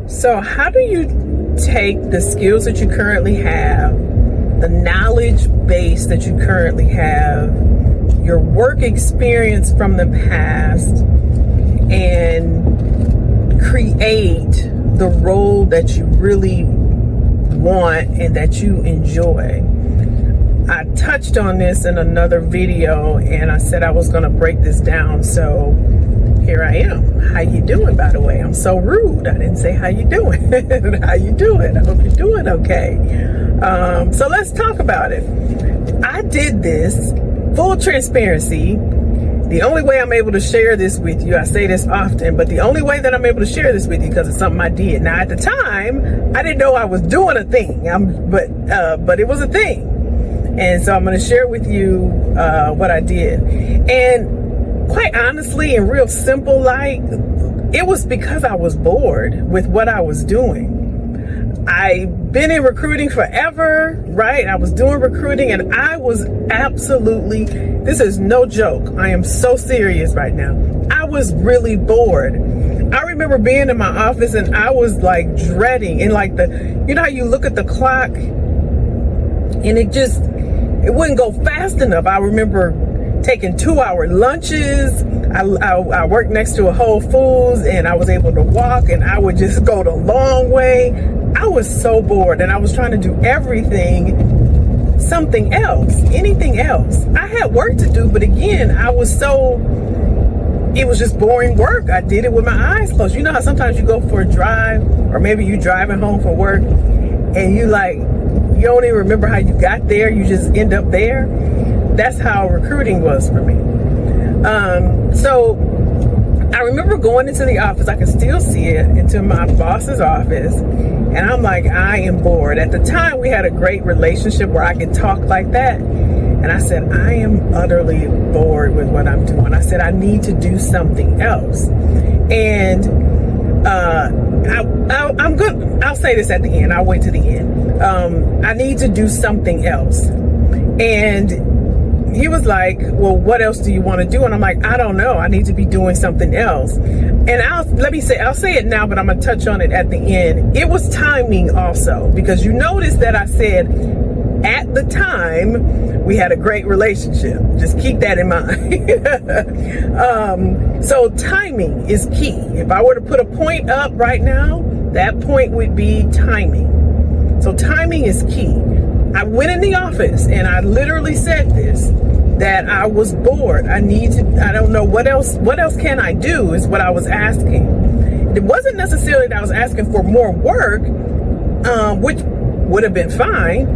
So how do you take the skills that you currently have, the knowledge base that you currently have, your work experience from the past, and create the role that you really want and that you enjoy? I touched on this in another video, and I said I was going to break this down, so here I am. How you doing, by the way? I'm so rude. I didn't say how you doing. How you doing? I hope you're doing okay. So let's talk about it. I did this, full transparency. The only way I'm able to share this with you, I say this often, but the only way that I'm able to share this with you because it's something I did. Now, at the time, I didn't know I was doing a thing, but it was a thing. And so I'm going to share with you what I did. And quite honestly, and real simple, like, it was because I was bored with what I was doing. I've been in recruiting forever, right? I was doing recruiting, and I was absolutely, this is no joke, I am so serious right now, I was really bored. I remember being in my office and I was like dreading, and like you know how you look at the clock and it wouldn't go fast enough. I remember taking 2-hour lunches. I worked next to a Whole Foods, and I was able to walk, and I would just go the long way. I was so bored, and I was trying to do everything, something else, anything else. I had work to do, but again, it was just boring work. I did it with my eyes closed. You know how sometimes you go for a drive, or maybe you driving home from work, and you don't even remember how you got there. You just end up there. That's how recruiting was for me. So I remember going into the office. I can still see it, into my boss's office. And I'm like, I am bored. At the time, we had a great relationship where I could talk like that. And I said, I am utterly bored with what I'm doing. I said, I need to do something else. And I'm good. I'll say this at the end. I'll wait to the end. I need to do something else. And he was like, well, what else do you want to do? And I'm like, I don't know. I need to be doing something else. And I'll say it now, but I'm going to touch on it at the end. It was timing also, because you notice that I said at the time we had a great relationship. Just keep that in mind. So timing is key. If I were to put a point up right now, that point would be timing. So timing is key. I went in the office and I literally said this, that I was bored. I don't know what else can I do, is what I was asking. It wasn't necessarily that I was asking for more work, which would have been fine.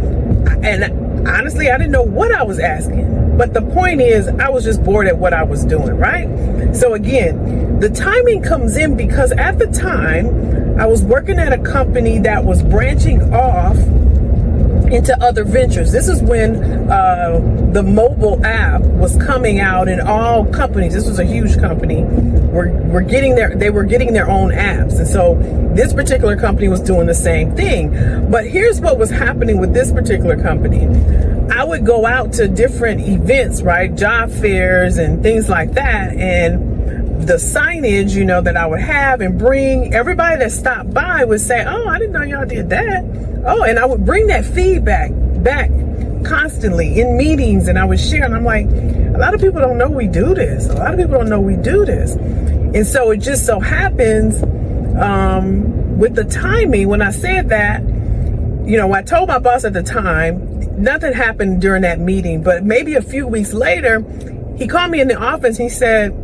And honestly, I didn't know what I was asking. But the point is, I was just bored at what I was doing, right? So again, the timing comes in because at the time, I was working at a company that was branching off into other ventures. This is when the mobile app was coming out, and all companies, this was a huge company, were getting their own apps. And so this particular company was doing the same thing. But here's what was happening with this particular company. I would go out to different events, right? Job fairs and things like that. And the signage, that I would have and bring, everybody that stopped by would say, oh, I didn't know y'all did that. Oh, and I would bring that feedback back constantly in meetings, and I would share, and I'm like, a lot of people don't know we do this. A lot of people don't know we do this. And so it just so happens with the timing, when I said that, I told my boss at the time, nothing happened during that meeting, but maybe a few weeks later, he called me in the office. He said,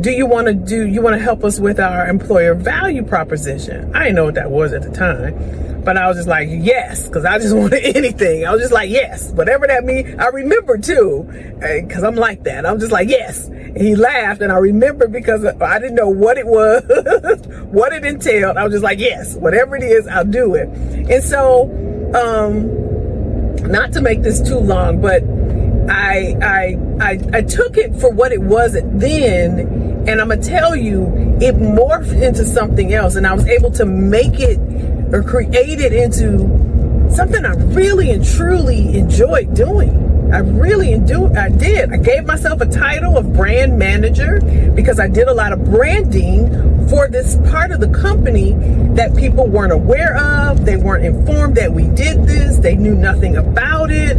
you want to help us with our employer value proposition? I didn't know what that was at the time, but I was just like, yes, because I just wanted anything. I was just like, yes, whatever that means. I remember too, because I'm like that. I'm just like, yes. And he laughed, and I remember because I didn't know what it was, what it entailed. I was just like, yes, whatever it is, I'll do it. And so, not to make this too long, but I took it for what it was then. And I'm going to tell you, it morphed into something else. And I was able to make it or create it into something I really and truly enjoyed doing. I did. I gave myself a title of brand manager because I did a lot of branding for this part of the company that people weren't aware of. They weren't informed that we did this. They knew nothing about it.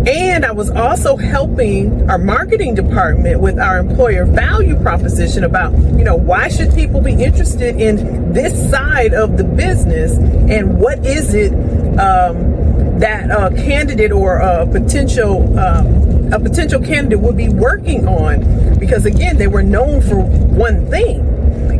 And I was also helping our marketing department with our employer value proposition about, why should people be interested in this side of the business, and what is it that a candidate or a potential candidate would be working on, because again, they were known for one thing.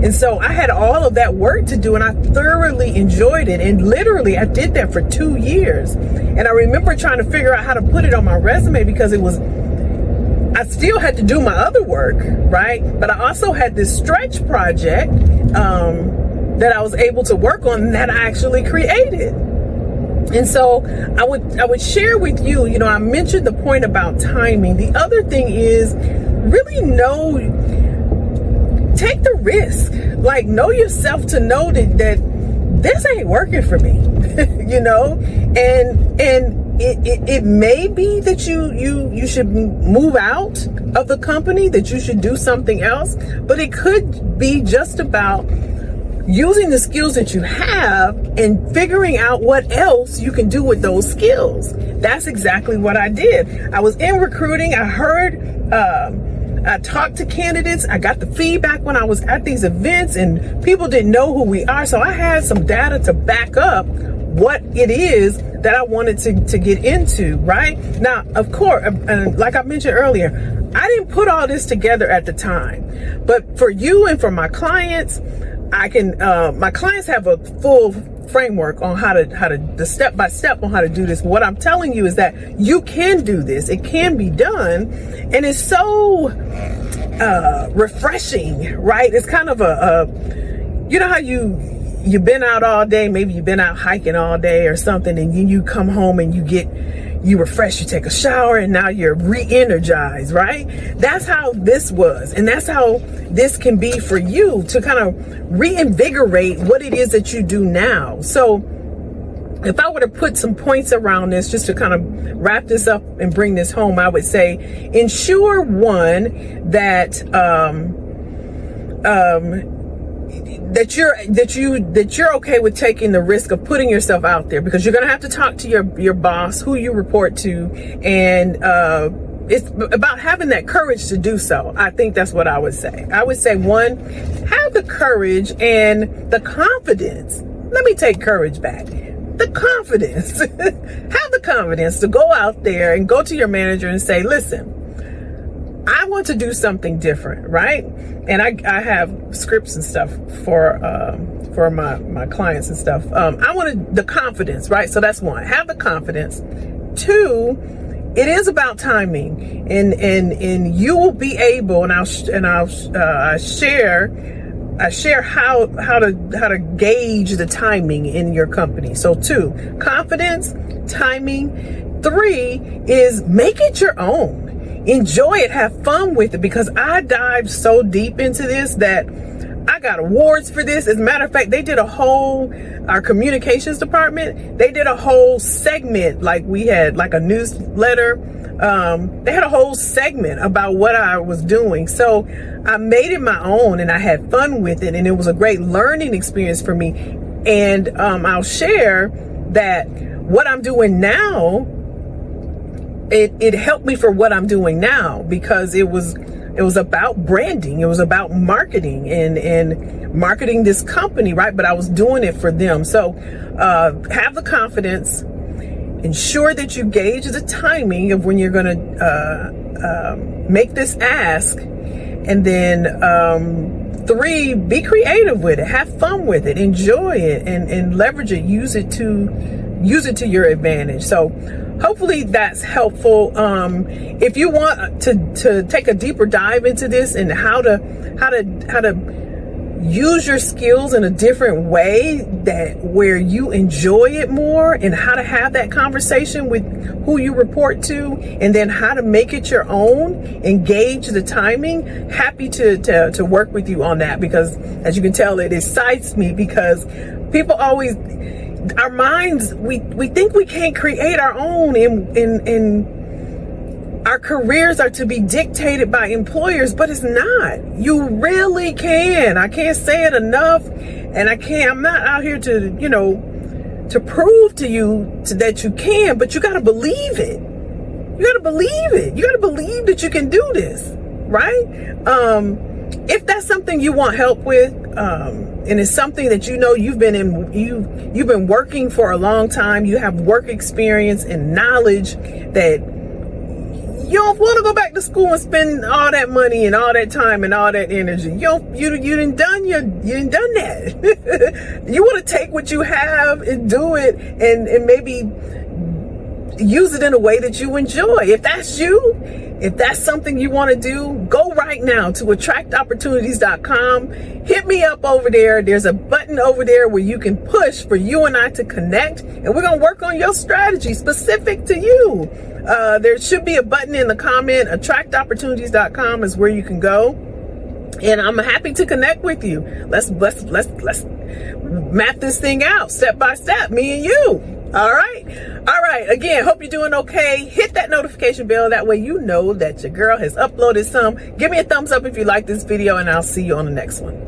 And so I had all of that work to do, and I thoroughly enjoyed it. And literally I did that for 2 years. And I remember trying to figure out how to put it on my resume, because I still had to do my other work, right? But I also had this stretch project that I was able to work on that I actually created. And so I would share with you, I mentioned the point about timing. The other thing is really take the risk, like know yourself to know that this ain't working for me, and it may be that you should move out of the company, that you should do something else, but it could be just about using the skills that you have and figuring out what else you can do with those skills. That's exactly what I did. I was in recruiting. I talked to candidates. I got the feedback when I was at these events, and people didn't know who we are. So I had some data to back up what it is that I wanted to get into, right? Now, of course, like I mentioned earlier, I didn't put all this together at the time, but for you and for my clients, my clients have a full framework on how to the step by step on how to do this. What I'm telling you is that you can do this. It can be done, and it's so refreshing, right? It's kind of how you've been out all day, maybe you've been out hiking all day or something, and then you come home and you refresh, you take a shower, and now you're re-energized, right? That's how this was, and that's how this can be for you, to kind of reinvigorate what it is that you do now. So if I were to put some points around this, just to kind of wrap this up and bring this home, I would say ensure, one, that you're okay with taking the risk of putting yourself out there, because you're going to have to talk to your boss, who you report to, and it's about having that courage to do so. I think that's what I would say. I would say, one, have the courage and the confidence. Let me take courage back. The confidence. Have the confidence to go out there and go to your manager and say, listen, I want to do something different, right? And I have scripts and stuff for my clients and stuff. I wanted the confidence, right? So that's one. Have the confidence. Two, it is about timing, and you will be able, and I'll share how to gauge the timing in your company. So 2, confidence, timing. 3 is make it your own. Enjoy it, have fun with it, because I dived so deep into this that I got awards for this. As a matter of fact, they did our communications department, they did a whole segment, like we had like a newsletter. They had a whole segment about what I was doing. So I made it my own, and I had fun with it, and it was a great learning experience for me. And I'll share that what I'm doing now, it helped me for what I'm doing now, because it was about branding. It was about marketing and marketing this company, right? But I was doing it for them. So have the confidence, ensure that you gauge the timing of when you're going to make this ask. And then 3, be creative with it, have fun with it, enjoy it, and leverage it, use it to your advantage. So hopefully that's helpful. If you want to take a deeper dive into this and how to use your skills in a different way, where you enjoy it more, and how to have that conversation with who you report to, and then how to make it your own, engage the timing, happy to work with you on that, because as you can tell, it excites me, because people always, our minds, we think we can't create our own, and our careers are to be dictated by employers, but it's not. You really can. I can't say it enough, and I'm not out here to, to prove to you that you can, but you got to believe it. You got to believe it. You got to believe that you can do this, right? If that's something you want help with, and it's something that you've been working for a long time, you have work experience and knowledge that you don't want to go back to school and spend all that money and all that time and all that energy. You done that. You want to take what you have and do it, and maybe use it in a way that you enjoy. If that's you, if that's something you want to do, go right now to attractopportunities.com. Hit me up over there. There's a button over there where you can push for you and I to connect, and we're going to work on your strategy specific to you. There should be a button in the comment. Attractopportunities.com is where you can go, and I'm happy to connect with you. Let's map this thing out step by step, me and you. All right. Again, hope you're doing okay. Hit that notification bell. That way you know that your girl has uploaded some. Give me a thumbs up if you like this video, and I'll see you on the next one.